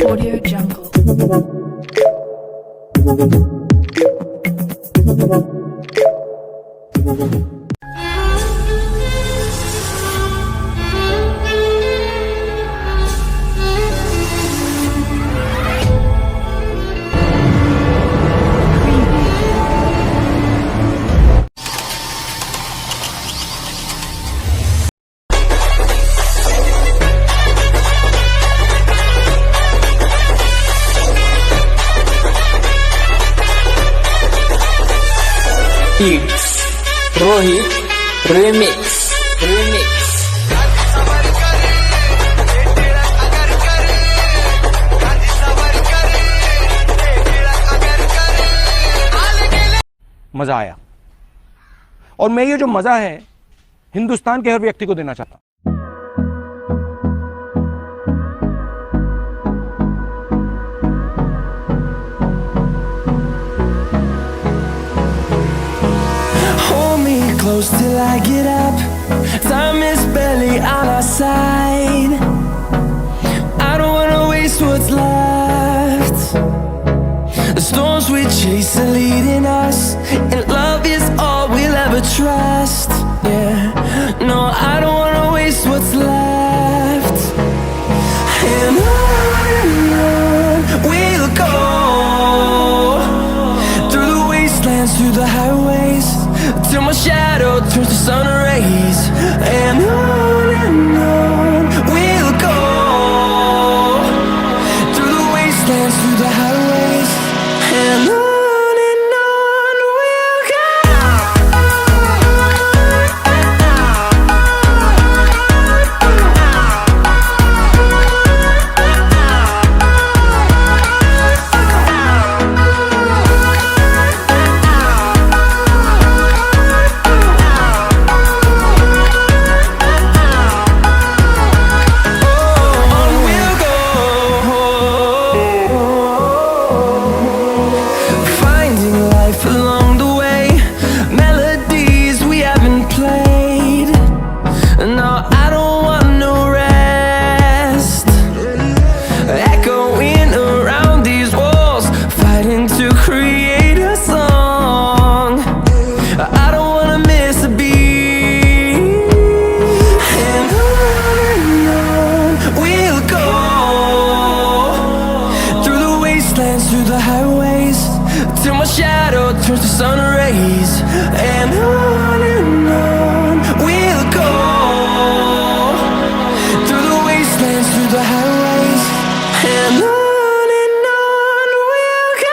Audio Jungle. It's Rohit Remix. मजा आया और मैं ये जो मजा है हिंदुस्तान के हर व्यक्ति को देना चाहता हूं। Close till I get up. Time is barely on our side. I don't wanna waste what's left. The storms we chase are leading us, and love is all we'll ever trust. Yeah, no, I don't wanna waste what's left. And on we'll go, through the wastelands, through the highways, till my shadow turns to sun rays. And on we'll go, through the wastelands, through the highways. And on we'll go. Through the highways, till my shadow turns to sun rays. And on we'll go, through the wastelands, through the highways. And on we'll go.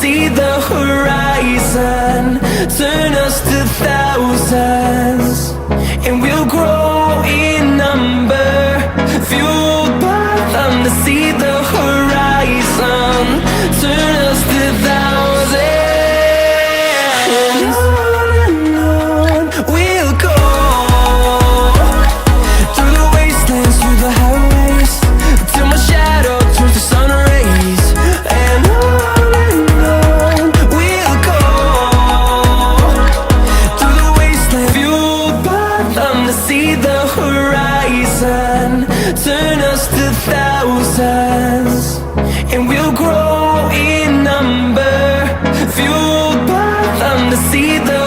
See the horizon, turn us to thousands, and we'll grow in number, fueled by them to see the horizon, turn us to thousands. And on we'll go, through the wastelands, through the highways, till my shadow turns to sun rays. And see the horizon, turn us to thousands, and we'll grow in number, fueled by them to see the